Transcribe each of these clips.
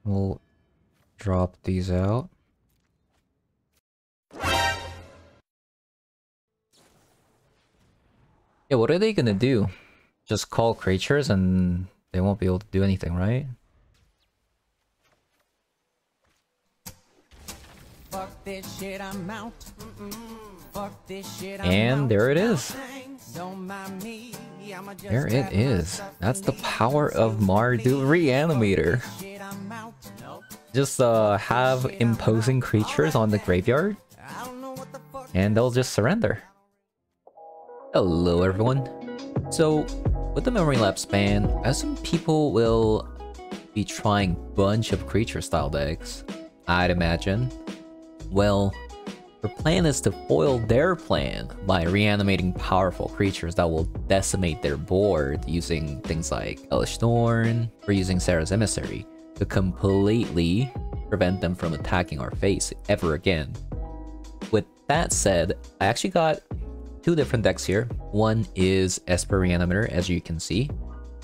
We'll drop these out. Yeah, what are they gonna do? Just call creatures and they won't be able to do anything, right? Fuck this shit, I'm out. Fuck this shit, I'm And there it is. Don't mind me. There it is. That's the power of Mardu Reanimator. Just have imposing creatures on the graveyard and they'll just surrender. Hello everyone. So with the memory lapse ban, I assume people will be trying bunch of creature style decks, I'd imagine. Well, their plan is to foil their plan by reanimating powerful creatures that will decimate their board using things like Hellish Thorn or using Sarah's Emissary to completely prevent them from attacking our face ever again. With that said, I actually got two different decks here. One is Esper Reanimator, as you can see,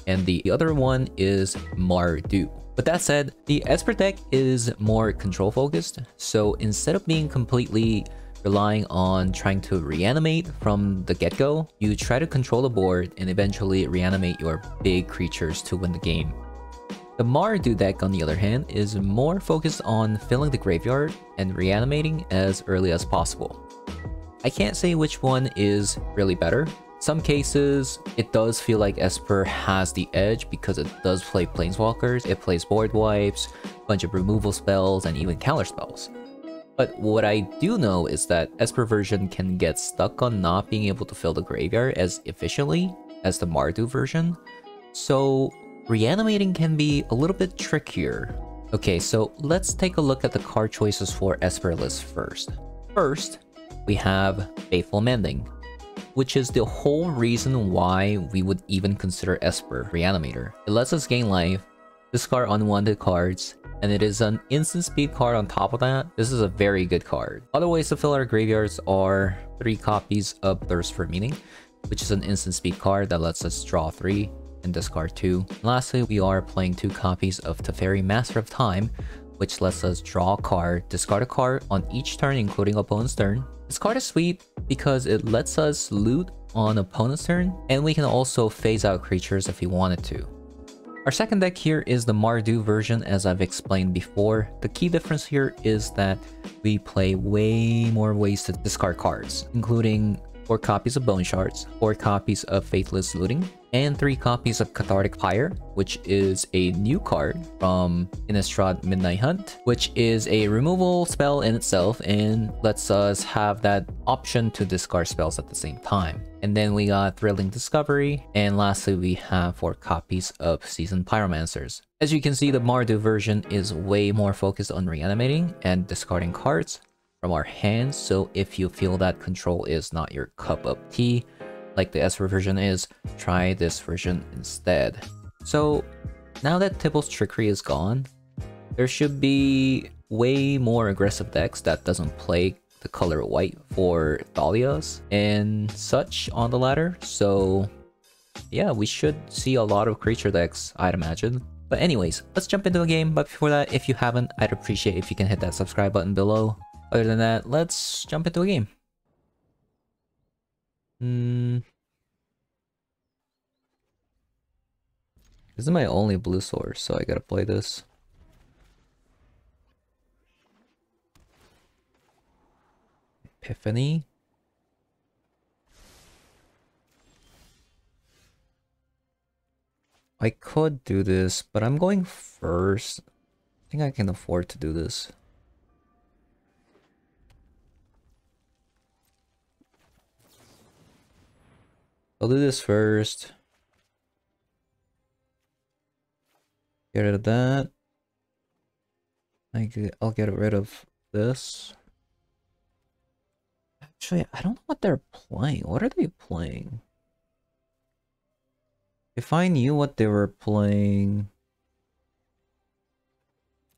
and the other one is Mardu. With that said, the Esper deck is more control focused, so instead of being completely relying on trying to reanimate from the get-go, you try to control the board and eventually reanimate your big creatures to win the game. The Mardu deck, on the other hand, is more focused on filling the graveyard and reanimating as early as possible. I can't say which one is really better. Some cases, it does feel like Esper has the edge because it does play Planeswalkers, it plays board wipes, a bunch of removal spells, and even counter spells. But what I do know is that Esper version can get stuck on not being able to fill the graveyard as efficiently as the Mardu version, so reanimating can be a little bit trickier. Okay, so let's take a look at the card choices for Esper list first. First, we have Faithful Mending, which is the whole reason why we would even consider Esper Reanimator. It lets us gain life, discard unwanted cards, and it is an instant speed card on top of that. This is a very good card. Other ways to fill our graveyards are 3 copies of Thirst for Meaning, which is an instant speed card that lets us draw 3 and discard 2. And lastly, we are playing 2 copies of Teferi Master of Time, which lets us draw a card, discard a card on each turn, including opponent's turn. This card is sweet because it lets us loot on opponent's turn, and we can also phase out creatures if we wanted to. Our second deck here is the Mardu version, as I've explained before. The key difference here is that we play way more ways to discard cards, including 4 copies of Bone Shards, 4 copies of Faithless Looting, and 3 copies of Cathartic Pyre, which is a new card from Innistrad Midnight Hunt, which is a removal spell in itself and lets us have that option to discard spells at the same time. And then we got Thrilling Discovery, and lastly we have 4 copies of Seasoned Pyromancers. As you can see, the Mardu version is way more focused on reanimating and discarding cards from our hands, so if you feel that control is not your cup of tea, like the Esper version is, try this version instead. So now that Tibble's Trickery is gone, there should be way more aggressive decks that doesn't play the color white for Dahlias and such on the ladder. So yeah, we should see a lot of creature decks, I'd imagine. But anyways, let's jump into a game. But before that, if you haven't, I'd appreciate if you can hit that subscribe button below. Other than that, let's jump into a game. This is my only blue source, so I gotta play this. Epiphany. I could do this, but I'm going first. I think I can afford to do this. I'll do this first. Get rid of that. I'll get rid of this. Actually, I don't know what they're playing. What are they playing? If I knew what they were playing,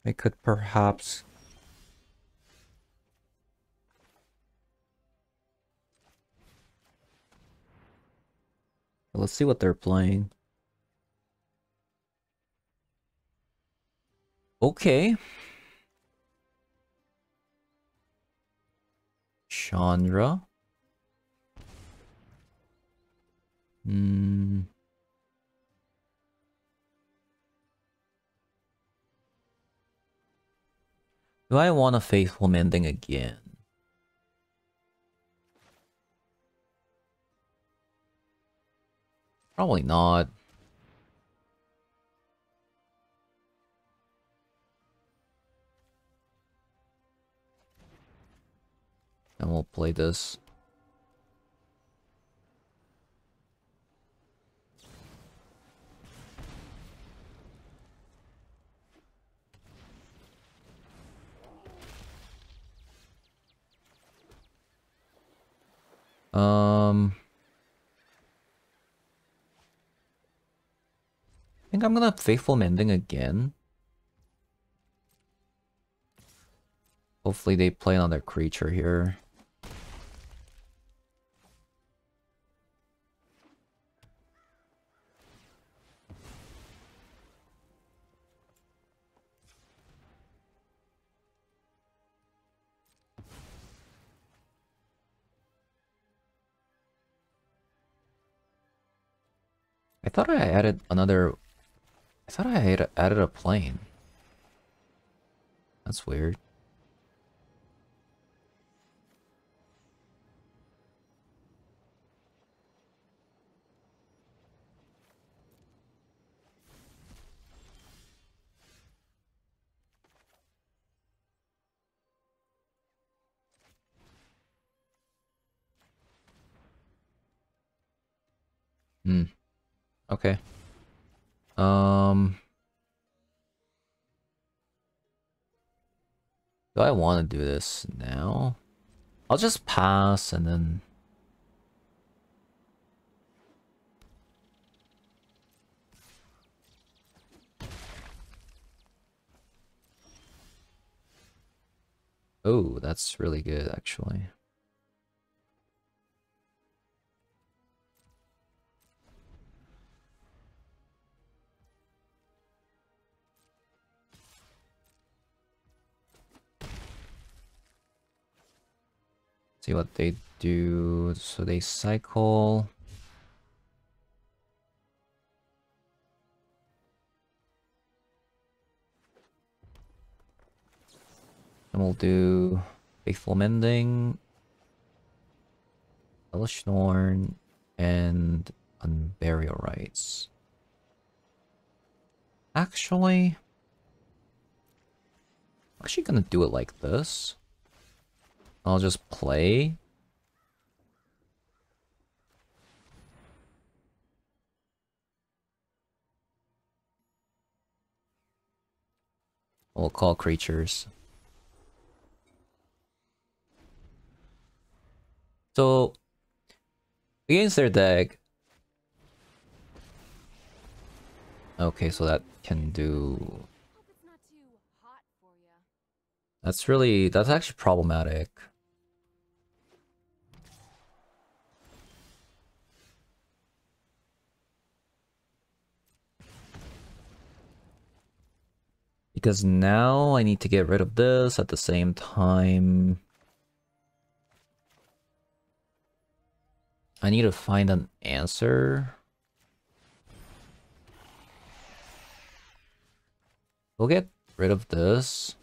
I could perhaps... Let's see what they're playing. Okay. Chandra. Hmm. Do I want a Faithful Mending again? Probably not. And we'll play this. I think I'm gonna Faithful Mending again. Hopefully they play another creature here. I thought I added another... I thought I had added a plane. That's weird. Hmm. Okay. Do I want to do this now? I'll just pass and then... Oh, that's really good, actually. See what they do. So they cycle. And we'll do Faithful Mending, Hellish Norn, and Unburial Rites. Actually, I'm actually gonna do it like this. I'll just play. We'll call creatures. So, against their deck... Okay, so that can do... That's actually problematic. Because now I need to get rid of this at the same time. I need to find an answer. We'll get rid of this.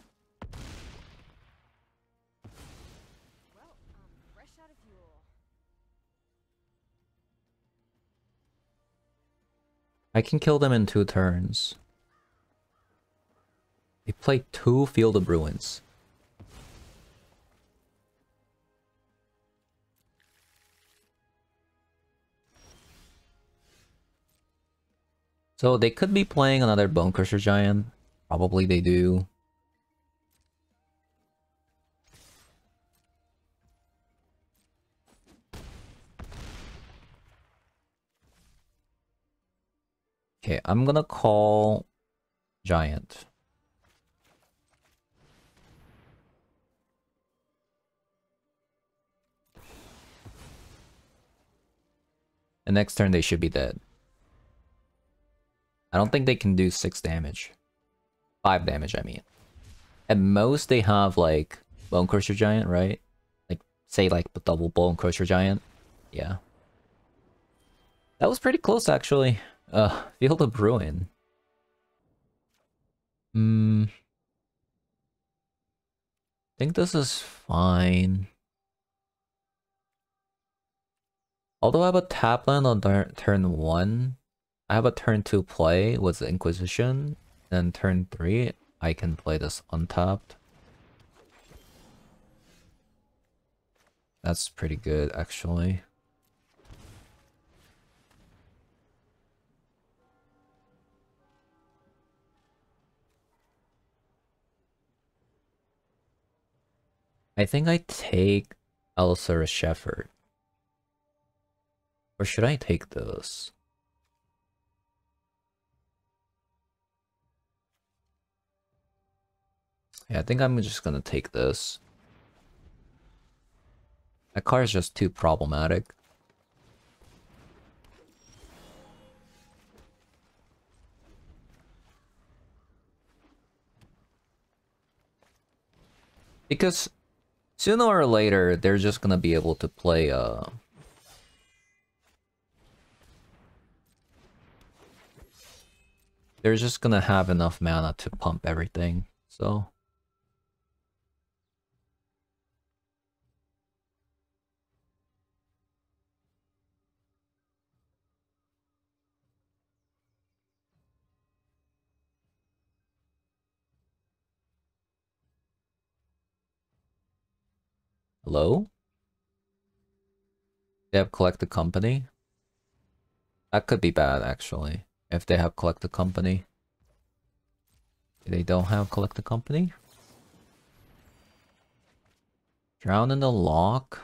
I can kill them in 2 turns. They play 2 Field of Ruins. So they could be playing another Bonecrusher Giant. Probably they do. Okay, I'm gonna call Giant. And next turn they should be dead. I don't think they can do 6 damage. 5 damage, I mean. At most, they have, like, Bone Crusher Giant, right? Like, say, like, the double Bone Crusher Giant. Yeah. That was pretty close, actually. Field of Ruin. I think this is fine. Although I have a tap land on turn 1, I have a turn 2 play with the Inquisition, then turn 3, I can play this untapped. That's pretty good, actually. I think I take Allosaurus Shepherd. Or should I take this? Yeah, I think I'm just gonna take this. That card is just too problematic. Because sooner or later, they're just gonna be able to play, they're just gonna have enough mana to pump everything, so... Hello? They have Collect the Company? That could be bad, actually, if they have Collect the Company. They don't have Collect the Company? Drown in the Lock?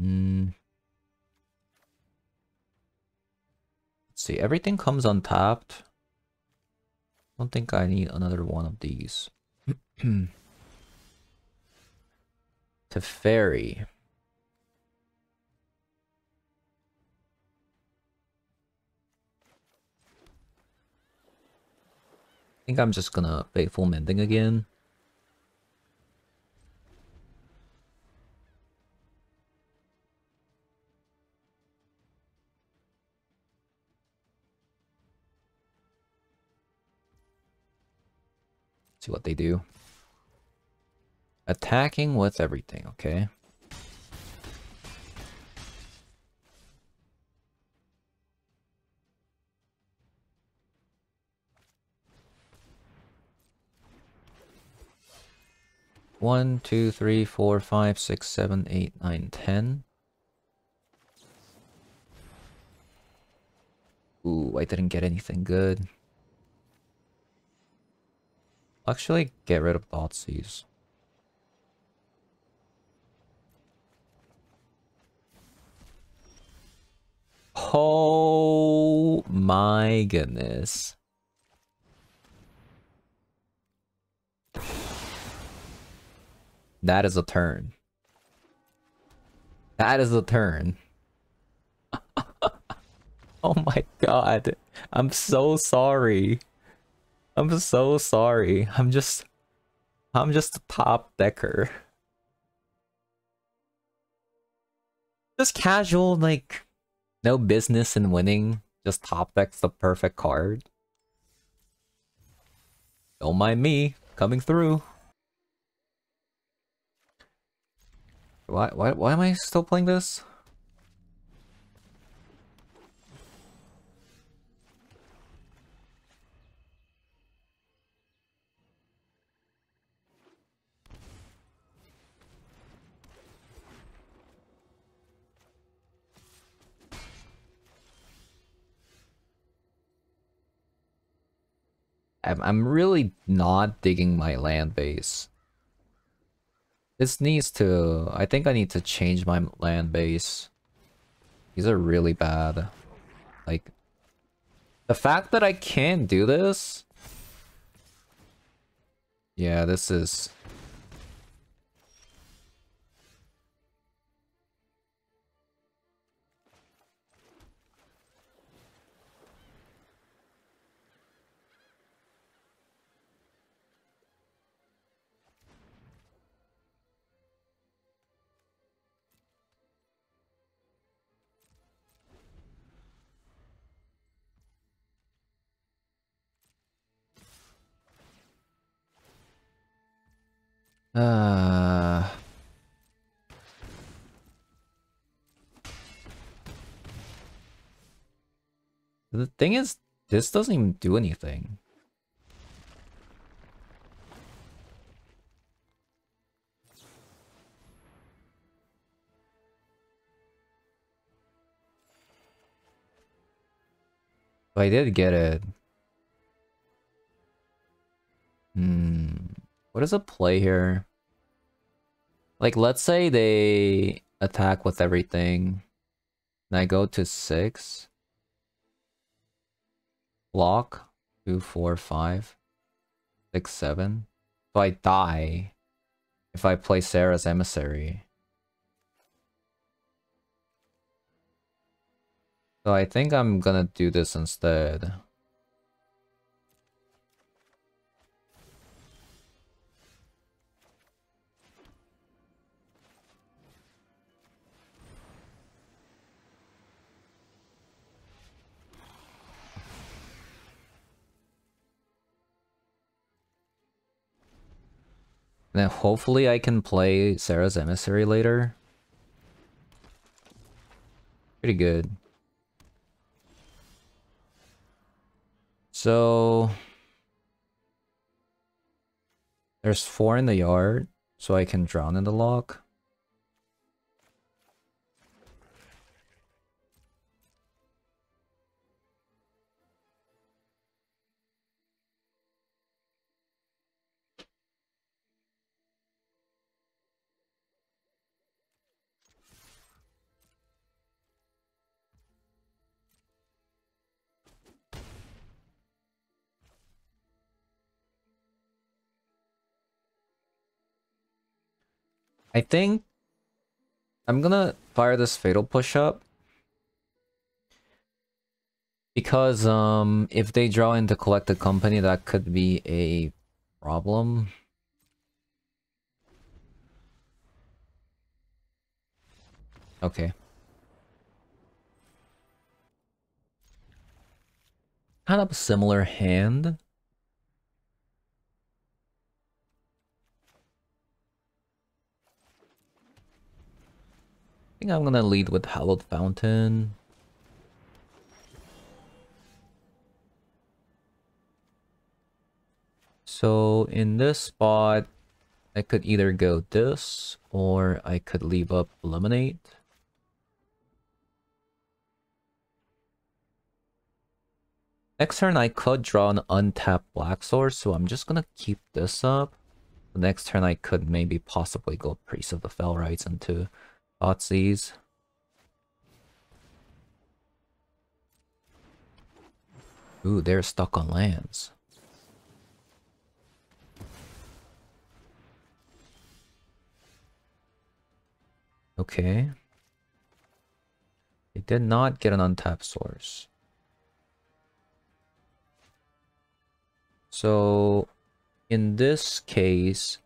Let's see, everything comes untapped. I don't think I need another one of these. Teferi. I think I'm just gonna Faithful Mending again. See what they do. Attacking with everything, okay? One, two, three, four, five, six, 7, 8, 9, 10. Ooh, I didn't get anything good. Actually, get rid of Thoughtseize. Oh my goodness. That is a turn. That is a turn. Oh my god. I'm so sorry. I'm so sorry. I'm just a top decker. Just casual, like, no business in winning. Just top decks the perfect card. Don't mind me coming through. Why am I still playing this? I'm really not digging my land base. This needs to... I think I need to change my land base. These are really bad. Like, the fact that I can't do this... Yeah, this is... The thing is, this doesn't even do anything. But I did get it. What is a play here? Like, let's say they attack with everything. And I go to 6. Block. 2, 4, 5. 6, 7. So I die if I play Sarah's Emissary. So I think I'm gonna do this instead. Then hopefully I can play Sarah's Emissary later. Pretty good. So there's 4 in the yard, so I can drown in the lock. I think I'm gonna fire this Fatal Push up. Because if they draw into Collected Company, that could be a problem. Okay. Kind of a similar hand. I think I'm gonna lead with Hallowed Fountain. So in this spot, I could either go this, or I could leave up Eliminate. Next turn I could draw an untapped Black Source, so I'm just gonna keep this up. The next turn I could maybe possibly go Priest of the Fellrites into Thoughtseize. Ooh, they're stuck on lands. Okay. They did not get an untapped source. So, in this case,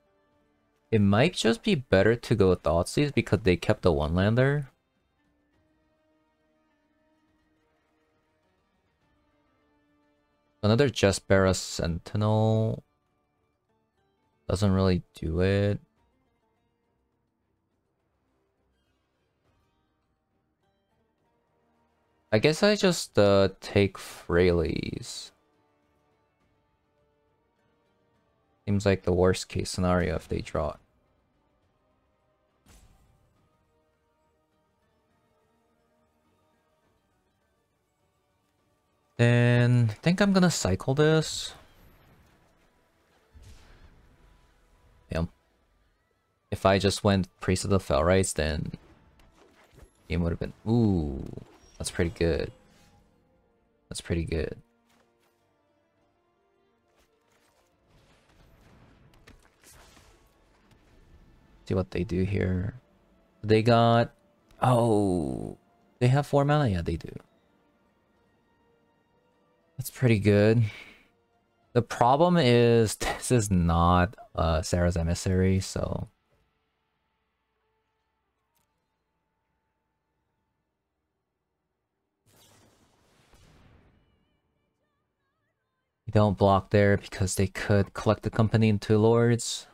it might just be better to go with Thoughtseize because they kept the one-lander. Another Jespera Sentinel doesn't really do it. I guess I just take Fraley's. Seems like the worst case scenario if they draw it. Then I think I'm gonna cycle this. Yeah. If I just went Priest of the Fellrites, then game would have been. Ooh, that's pretty good. That's pretty good. See what they do here. They got. Oh, they have 4 mana? Yeah, they do. That's pretty good. The problem is this is not Sarah's Emissary, so you don't block there because they could collect the company into lords.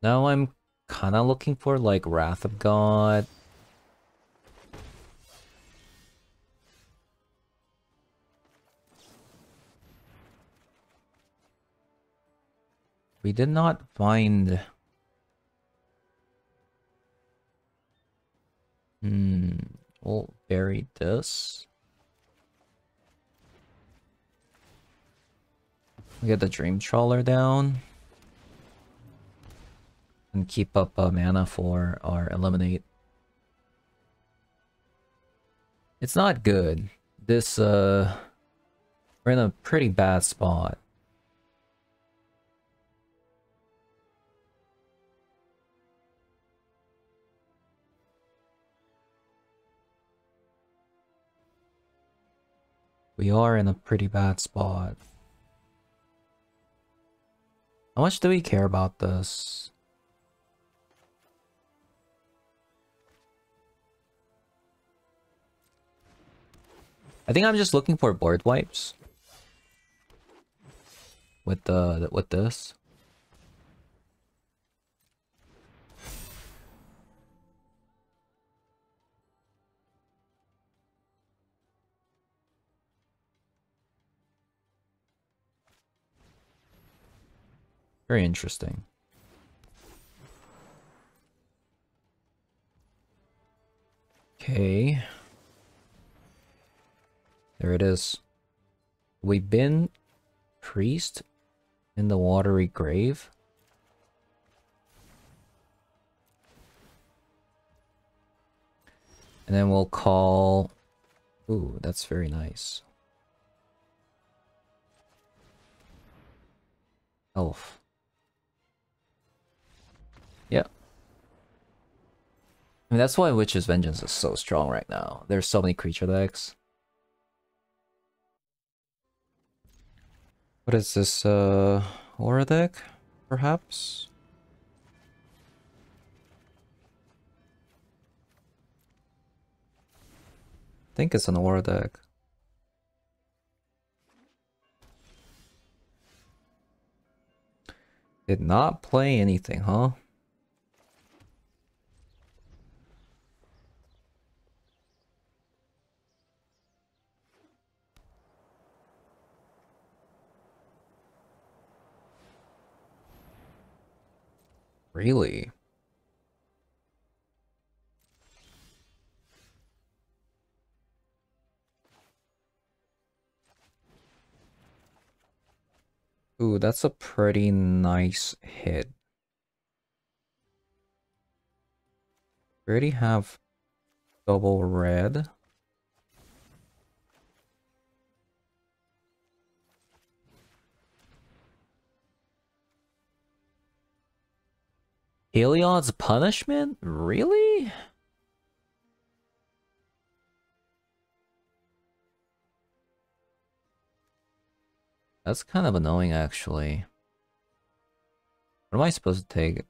Now I'm kind of looking for like Wrath of God. We did not find... We'll bury this. We get the Dream Trawler down. And keep up mana for our Eliminate. It's not good. This, we're in a pretty bad spot. We are in a pretty bad spot. How much do we care about this? I think I'm just looking for board wipes. With this. Very interesting. Okay. There it is. We've been priest in the watery grave. And then we'll call... Ooh, that's very nice. Elf. Yeah. I mean, that's why Witch's Vengeance is so strong right now. There's so many creature decks. What is this, Aura deck? Perhaps? I think it's an Aura deck. Did not play anything, huh? Really? Ooh, that's a pretty nice hit. We already have double red. Heliod's Punishment? Really? That's kind of annoying, actually. What am I supposed to take? Am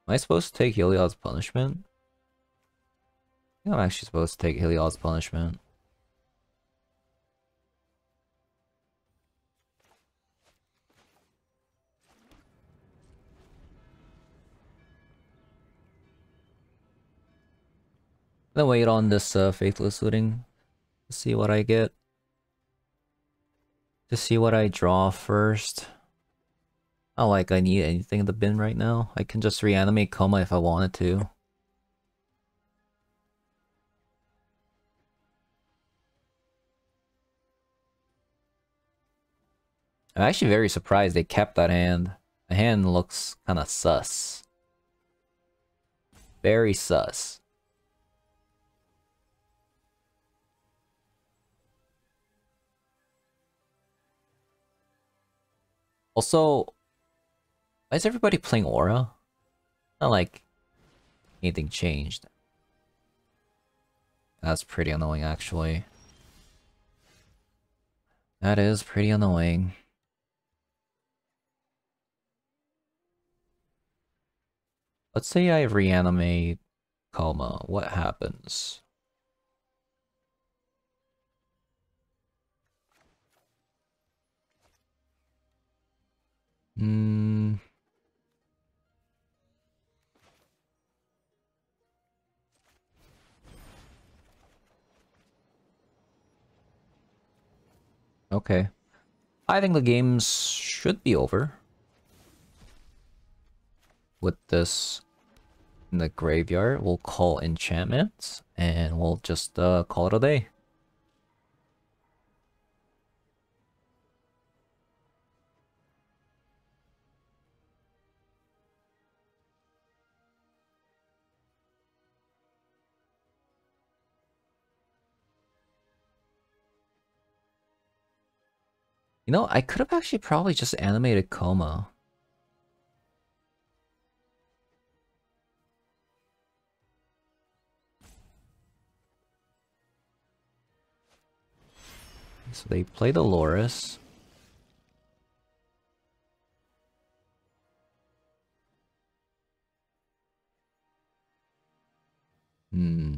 I supposed to take Heliod's Punishment? I think I'm actually supposed to take Heliod's Punishment. Then wait on this Faithless Looting to see what I get. To see what I draw first. Not like I need anything in the bin right now. I can just reanimate Coma if I wanted to. I'm actually very surprised they kept that hand. The hand looks kind of sus. Very sus. Also, why is everybody playing Aura? Not like anything changed. That's pretty annoying, actually. That is pretty annoying. Let's say I reanimate Coma. What happens? Okay. I think the games should be over. with this in the graveyard. We'll call enchantments, and we'll just call it a day. You know, I could have actually probably just animated Coma. So they play the Loris. Hmm.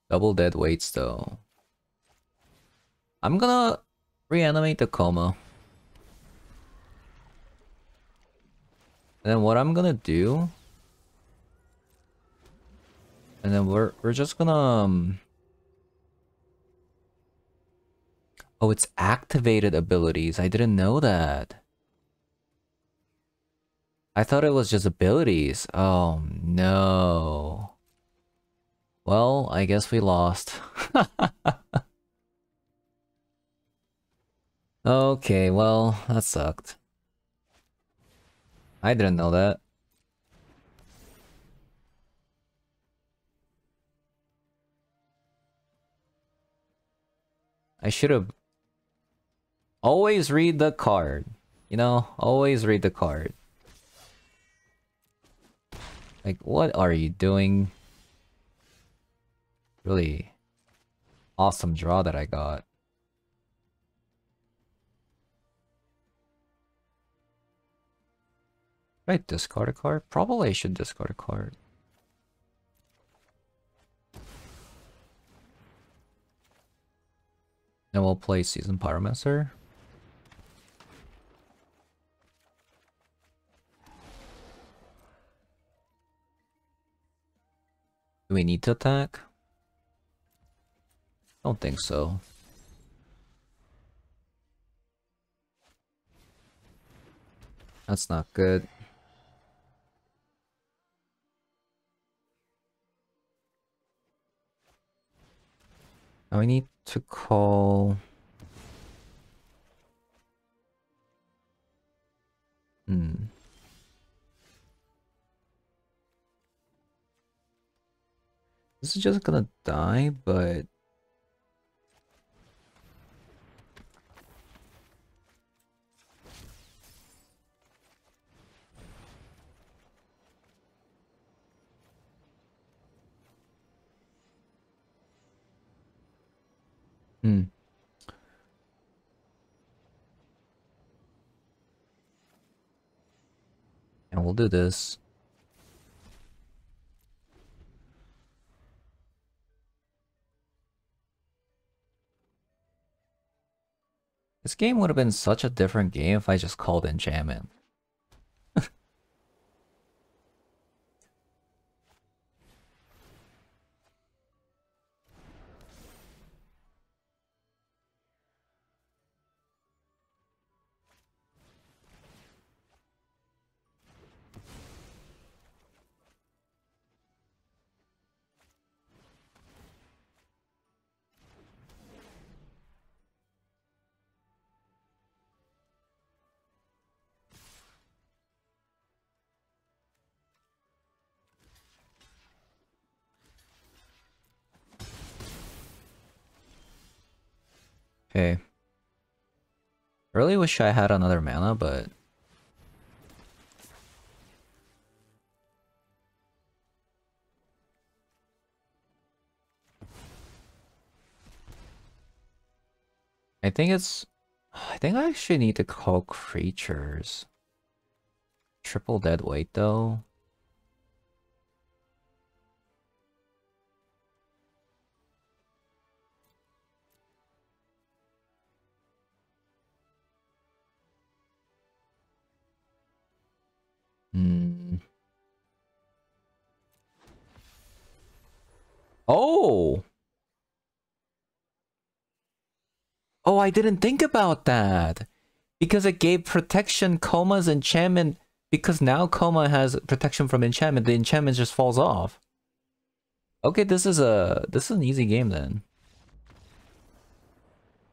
Double dead weights though. I'm gonna reanimate the Coma. And then what I'm gonna do, and then we're just gonna oh, it's activated abilities. I didn't know that. I thought it was just abilities. Oh no. Well, I guess we lost. Okay, well, that sucked. I didn't know that. I should have always read the card. You know, always read the card. Like, what are you doing? Really awesome draw that I got. Should I discard a card? Probably I should discard a card. Then we'll play Seasoned Pyromancer. Do we need to attack? Don't think so. That's not good. Now we need to call... This is just gonna die, but... And we'll do this. This game would have been such a different game if I just called enchantment. Okay. Really wish I had another mana, but... I think it's... I think I actually need to call creatures. Triple dead weight, though. Oh! Oh, I didn't think about that. Because it gave protection, Coma's enchantment. Because now Coma has protection from enchantment, the enchantment just falls off. Okay, this is an easy game then.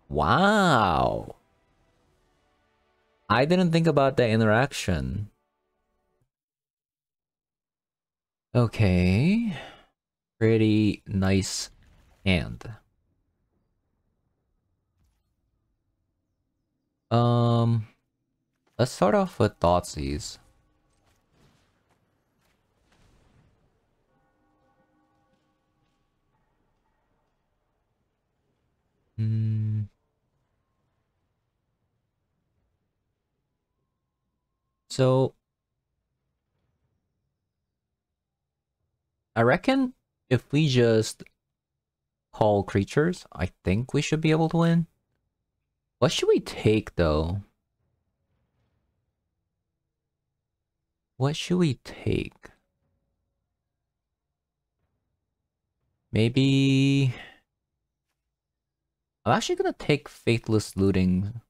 Wow. I didn't think about that interaction. Okay. Pretty nice hand. Let's start off with Thoughtseize. So I reckon if we just call creatures, I think we should be able to win. What should we take though? What should we take? Maybe... I'm actually gonna take Faithless Looting.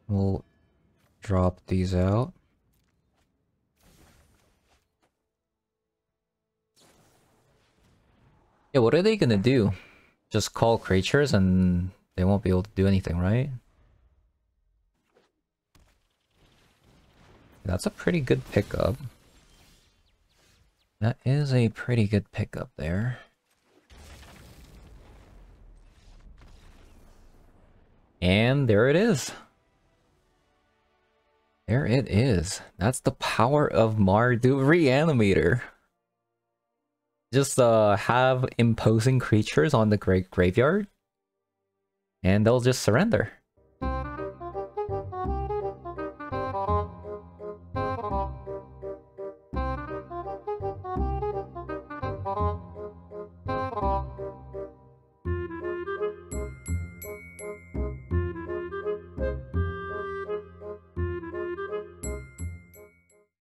We'll drop these out. Yeah, what are they gonna do? Just call creatures and they won't be able to do anything, right? That's a pretty good pickup. That is a pretty good pickup there. And there it is. There it is. That's the power of Mardu Reanimator. Just have imposing creatures on the graveyard, and they'll just surrender.